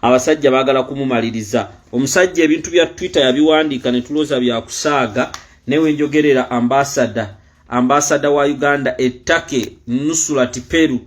abasajja baagala kumumaliriza. Omusajja ebintu bya Twitter yabiwandiika ne tulooza bya kusaaga, newe njogerera ambassador wa Uganda ettake Nusrat Peru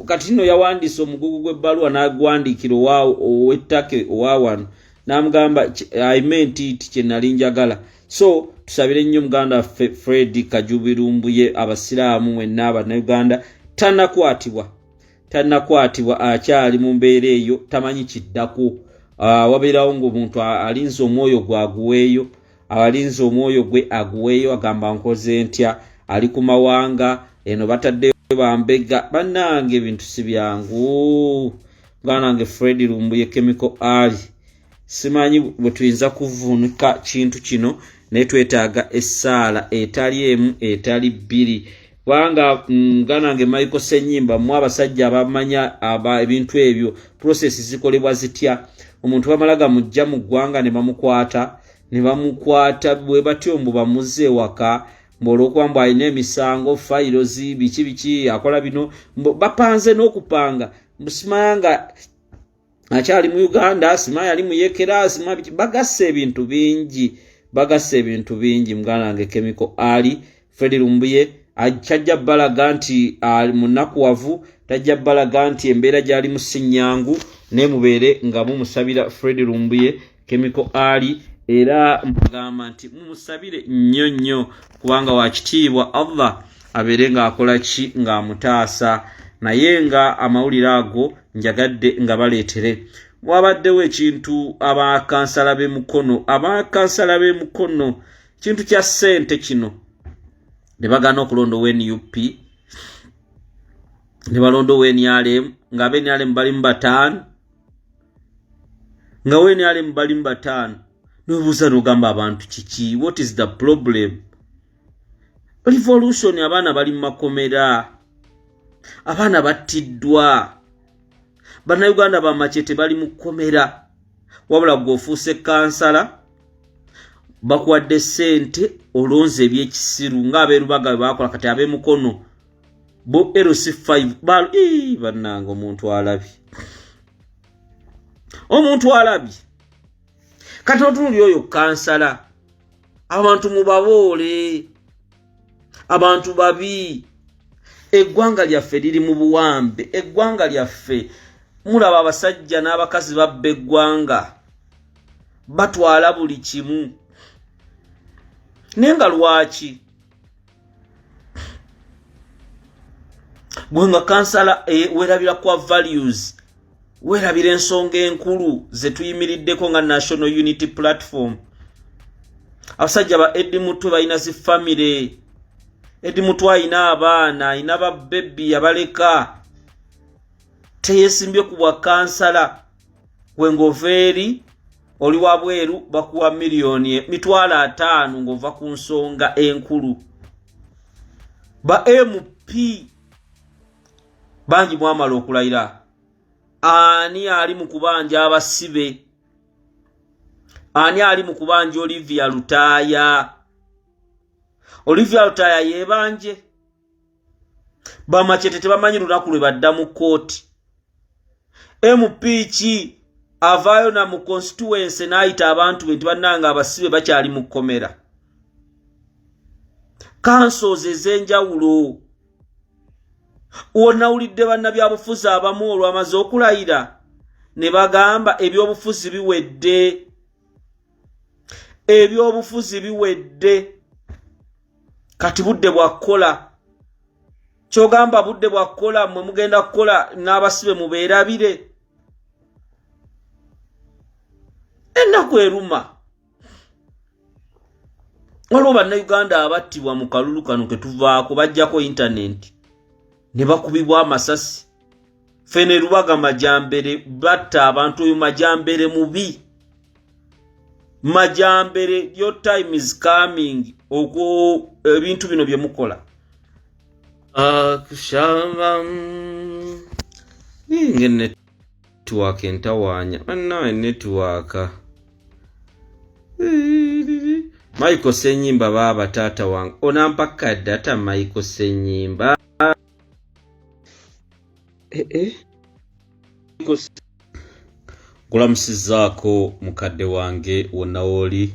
kati nno yawandiisa omugugu gw'ebbaluwa n'agwandiikira ow'ettake owawano n'amugamba I meant it kye nali njagala. So tusabire nnyo muganda Fred Kajubirumbuye abasiraamu mwenna Abannayuganda tannakwatibwa akyali mu mbeera eyo tamanyi kiddako. Wabeerawo ng'omuntu alinze omwoyo gwe aguweeyo, abalinze omwoyo gwe aguweeyo agamba nkoze ntya, ali ku mawanga eno bataddeyo bambega. Bannange ebintu si byangu. Muganda wange Fred Lumbuye Chemical Ali simanyi bwe tuyinza kuvuunika kintu kino naye twetaaga essaala etali emu etali bbiri. Kubanga muganda wange Michael Senyimba mu abasajja abamanya ebintu ebyo process zikolebwa zitya. Omuntu bamala gamujja mu ggwanga ne bamukwata bwe batyo mbu bamuze waka olw'okuba mbu alina emisango fayiro biki akola bino bapanze n'okupanga simayanga akyali mu Uganda, simaya ali mu Yekera, simaya bagasse ebintu bingi muganda wange Chemical Ali Fred Lumbuye ajja balaga nti munakuwavu, tajja balaga nti embeera gyali musinyangu, ne mubeere nga mumusabira Fred Lumbuye Chemical Ali era mugamba nti mumusabire nnyo kubanga wakitiibwa Allah abeere ng'akola ki ng'amutaasa. Naye nga amawulire ago njagadde nga baleetere. Wabaddewo ekintu abakansala b'emukono kintu kya ssente kino ne bagana okulonda NUP ne balonda NRM nga NRM bali mu bataano nga NRM bali mu bataano. Nobuuza n'ogamba abantu kiki? What is the problem? Revolution abaana bali mu makomera, abaana battiddwa, Bannayuganda bamachete bali mu kkomera, wabula gwofuuse kansala bakuwadde ssente olonze ebyekisiru ng'abeerubaga bakola kati ab'emukono bo LC5 bannange omuntu alabye kati otunuli oyo kansala abantu mubaboole, abantu babi. Eggwanga lyaffe liri mu buwambe, eggwanga lyaffe mulaba abasajja n'abakazi babba eggwanga batwala buli kimu. Naye nga lwaki gwe nga kansala weerabira kwa values, weerabira ensonga enkulu ze tuyimiriddeko nga National Unity Platform. Abasajja ba Eddie Mutwe balina zi family, Eddie Mutwe alina abaana, alina babbebi yabaleka, teyesimbye ku bwa kansala. Gwe ng'oveeri oli wabweru bakuwa $5,000,000 ng'ova ku nsonga enkulu. Ba MP bangi mwamala okulayira. Ani ali mu kubanja abasibe? Ani ali mu kubanja Olivia Lutaaya? Olivia Lutaaya yebanje. Bamachete tebamanyi lunaku lwe badda mu kooti. MP ki avaayo na mu constituency n'ayita abantu be nti bannanga abasibe bakyali mu kkomera. Councils ez'enjawulo. Wonnawulidde bannabyabufuzi abamu olwamaze okulayira ne bagamba ebyobufuzi biwedde. Ebyobufuzi biwedde. Kati budde bwakola. Kyogamba budde bwakola mwe mugenda kukola n'abasibe mubeerabire. Ennaku eruma. Waliwo Bannayuganda abattibwa mu kalulu kano ke tuvaako bajjako internet ne bakubibwa amasasi. Fene Lubaga Majambere batta abantu oyo Majambere mubi. Majambere, your time is coming. Okwo ebintu bino bye mukola. Kushamba ngene network entawanya. Anna network. Michael Senyimba baba tata wange. Onampaka data Michael Senyimba. Nkulamusizaako mukadde wange wonna w'oli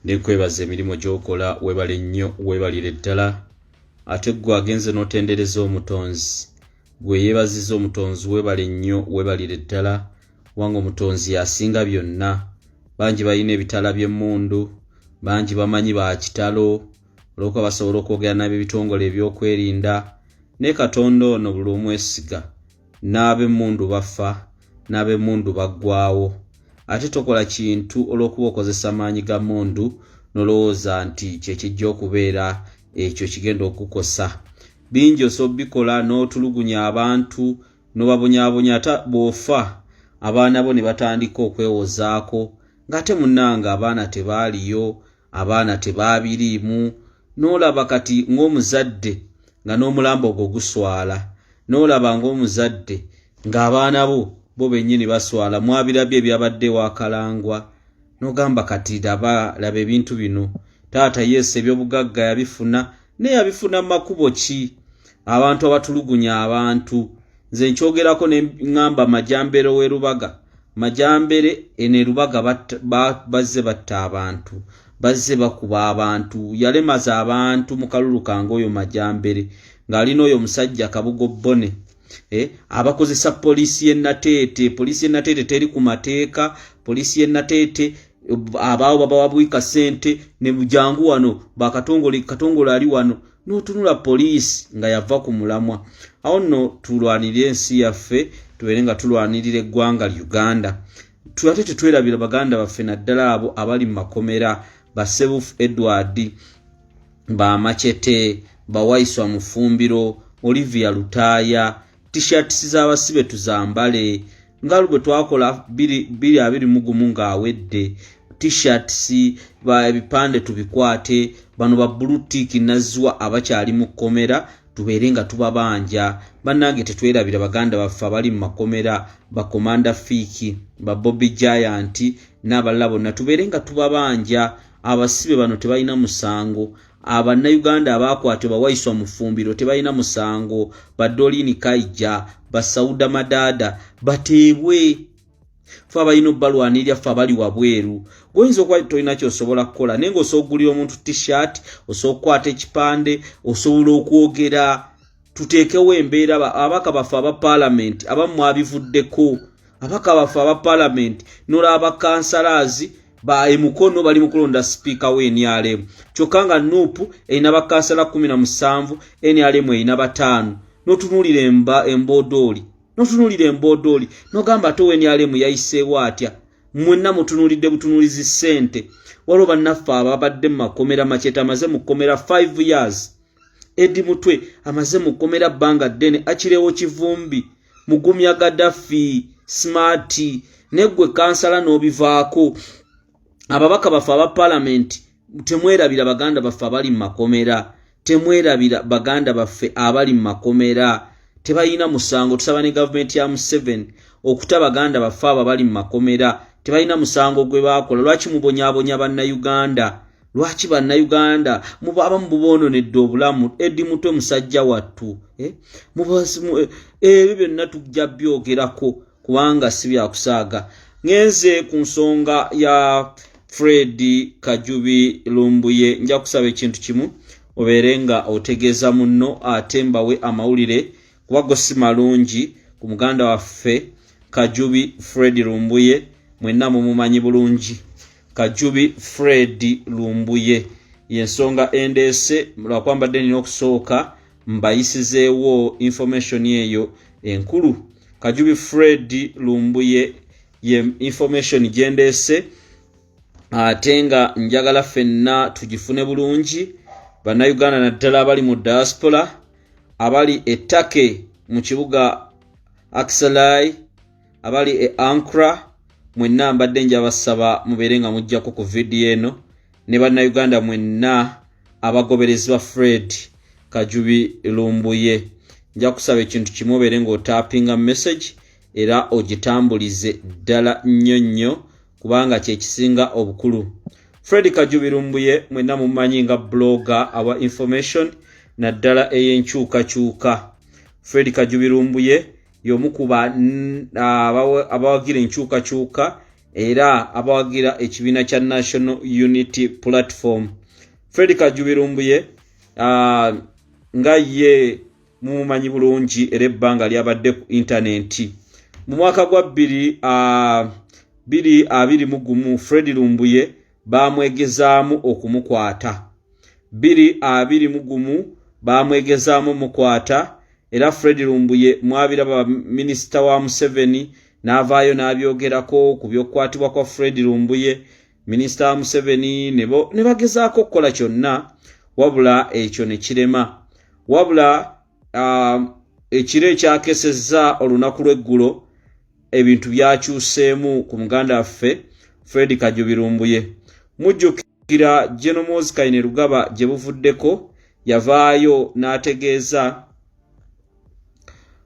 nekwebaza emirimu gy'okola weebale nnyo weebalire ddala ate ggwe agenze n'otendereza omutonzi gwe yeebaziza omutonzi weebale nnyo weebalire ddala kubanga omutonzi yasinga byonna. Bangi balina ebitala by'emmundu, bangi bamanyi ba kitalo olw'okuba basobola okwogera n'ab'ebitongole ebyokwerinda ne Katonda ono buli omwesiga n'ab'emmundu bafa n'ab'emmundu baggwaawo ate tokola kintu olw'okuba okozesa maanyi ga mmundu nolowooza nti kyekijja okubeera ekyo kigenda okukosa. Bingi osobikola n'otulugunya abantu n'obabonyaabonya ate bw'ofa abaana bo ne batandika okwewozaako ng'ate munnanga abaana tebaaliyo abaana tebaabiriimu n'olaba kati ng'omuzadde nga n'omulambo ogwo guswala n'olaba ng'omuzadde ng'abaana bo bennyini baswala mwabirabye ebyabadde wakalangwa n'ogamba kati laba ebintu bino taata Yesu ebyobugagga yabifuna naye yabifuna mu makubo ki? Abantu abatulugunya abantu nze nkyogerako ne ŋŋamba Majambere w'e Lubaga. Majambere ene Lubaga bazze batta abantu bazze bakuba abantu yalemaza abantu mu kalulu kange oyo Majambere ng'alina oyo musajja Kabugo Bone abakozesa poliisi y'e Nateete. Poliisi y'e Nateete teri ku mateeka. Poliisi y'e Nateete abaawo babawa bwika ssente ne bujangu wano Katongole ali wano n'otunula poliisi nga yava ku mulamwa. Awo nno tulwanirire ensi yaffe tubeere nga tulwanirira eggwanga Uganda. Ate tetwerabira baganda baffe naddala abo abali mu makomera ba Sebufu Edward, ba Machete, ba Waiswa Mufumbiro, Olivia Lutaaya. T-shirts z'abasibe tuzambale nga lwe twakola 2021 ng'awedde. T-shirts ebipande tubikwate bano ba blue tick nazwa abakyali mu kkomera tubeere nga tubabanja. Bannange tetwerabira baganda baffe abali mu makomera ba Commander Fiki, ba Bobby Giant n'abalala bonna tubeere nga tubabanja. Abasibe bano tebalina musango. Abannayuganda abaakwatibwa Waiswa Mufumbiro tebalina musango. Ba Dolini Kaija, ba Sauda Madada bateebwe. Fe abalina obbalwanirira fe abali wabweru. Goyinza okuba tolina ky'osobola kukola naye ng'osobola okugulira omuntu t-shirt, osobola okukwata ekipande, osobola okwogera. Tuteekewo embeera ababaka baffe aba Parliament abamu mwabivuddeko. Ababaka baffe aba Parliament n'olaba kansalaazi ba emukono bali mu kulonda speaker we NRM. Kyokka nga Nuupu erina bakansala 17, NRM erina 5. N'otunuulira embodooli n'ogamba ate NRM yayiseewo atya. Mwenna mutunuulidde butunuulizi ssente. Waliwo bannaffe ababadde mu makomera. Machete amaze mu kkomera 5 years. Edi Mutwe amaze mu kkomera bbanga ddene akireewo Kivumbi, Mugumya Gaddafi, Smart neggwe kansala n'obivaako. Ababaka baffe aba Parliament temwerabira baganda baffe abali mu makomera. Temwerabira baganda baffe abali mu makomera. Tebalina musango. Tusaba ne gavumenti ya Museveni okuta baganda baffe abali mu makomera. Tebalina musango gwe baakola. Lwaki mubonyaabonya bannayuganda? Lwaki bannayuganda abamu muboononedde obulamu? Edi Mutwe musajja wattu. Ebyo byonna tujja byogerako kubanga si byakusaaga. Ngenze ku nsonga ya Fred Kajubi Lumbuye nja kusaba ekintu kimu obeere nga otegeeza munno ate mbawe amawulire kuba go si malungi ku muganda waffe Kajubi Fred Lumbuye. Mwenna mumumanyi bulungi. Kajubi Fred Lumbuye yensonga endese lwakwambadde nina okusooka mbayisizeewo information eyo enkulu. Kajubi Fred Lumbuye ye information gyendese ate nga njagala ffenna tugifune bulungi. Bannayuganda naddala abali mu diaspora abali ettake mu kibuga Aksalai, abali e Ankara, mwenna mbadde njabasaba mubeere nga mujjako ku vidiyo eno ne bannayuganda mwenna abagoberezi ba Fred Kajubi Lumbuye. Nja kusaba ekintu kimu obeere ng'otaapinga message era ogitambulize ddala nnyo nnyo kubanga kye kisinga obukulu. Fred Kajubi Lumbuye mwenna mumanyi nga blogger awa information naddala ey'enkyukakyuka. Fred Kajubi Lumbuye y'omukuba abawagira enkyukakyuka era abawagira ekibiina kya National Unity Platform. Fred Kajubi Lumbuye nga ye mumumanyi bulungi era ebbanga lyabadde ku intaneti. Mu mwaka gwa 2021 Fred Lumbuye bamwegezaamu okumukwata. 2021 bamwegezaamu mukwata era Fred Lumbuye mwabiraba minisita wa Museveni n'avaayo n'abyogerako ku by'okukwatibwa kwa Fred Lumbuye. Minisita wa Museveni ne bagezaako okukola kyonna wabula ekyo ne kirema. Wabula ekiro ekyakesezza olunaku lw'eggulo ebintu byakyuseemu ku muganda waffe Fred Kajubi Lumbuye. Mujjukira General Muhoozi Kainerugaba gye buvuddeko yavaayo n'ategeeza.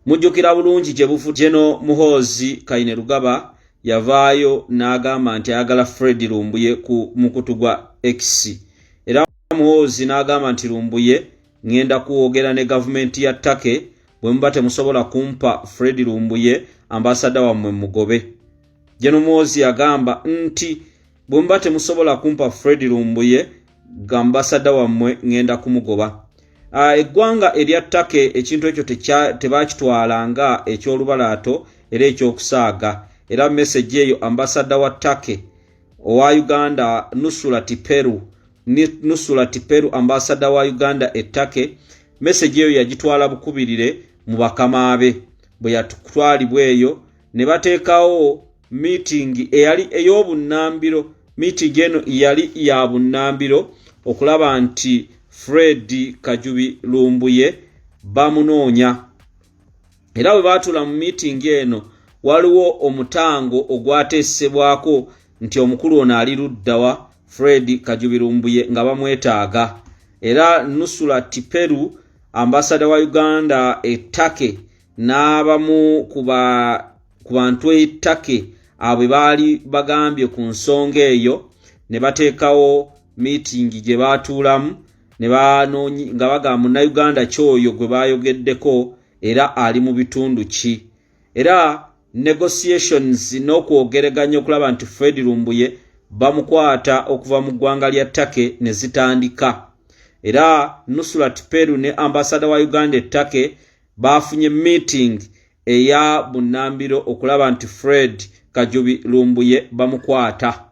Mujjukira bulungi gye buvudde General Muhoozi Kainerugaba yavaayo n'agamba nti ayagala Fred Lumbuye ku mukutu gwa X. Era Muhoozi n'agamba nti Lumbuye ngenda kuwogera ne gavumenti ya Take bwe muba temusobola kumpa Fred Lumbuye ambasada wammwe mugobe. General Muhoozi yagamba nti bwe muba temusobola kumpa Fred Lumbuye ambasada wammwe ngenda kumugoba. Eggwanga erya Take ekintu ekyo tebakitwalanga eky'olubalaato era ekyokusaaga. Era message eyo ambasada wa Take owa Uganda Nusrat Peru ambasada wa Uganda Take message eyo yagitwala bukubirire mu bakamaabe. Bwe yatwalibwa eyo ne bateekawo meeting eyali ey'obunnambiro. Meeting eno yali ya bunnambiro okulaba nti Fred Kajubi Lumbuye bamunoonya. Era bwe baatula mu meeting eno waliwo omutango ogwateesebwako nti omukulu ono ali luddawa Fred Kajubi Lumbuye nga bamwetaaga. Era Nusrat Peru ambasada wa Uganda Take n'abamu ku bantu Take abwe baali bagambye ku nsonga eyo ne bateekawo meeting gye baatuulamu ne banoonya nga bagamba Munnayuganda kyoyo gwe bayogeddeko era ali mu bitundu ki. Era negotiations n'okwogeraganya okulaba nti Fred Lumbuye bamukwata okuva mu ggwanga lya Take ne zitandika. Era Nusrat Peru ne ambasada wa Uganda Take bafunye meeting eya bunnambiro okulaba nti Fred Kajubi Lumbuye bamukwata.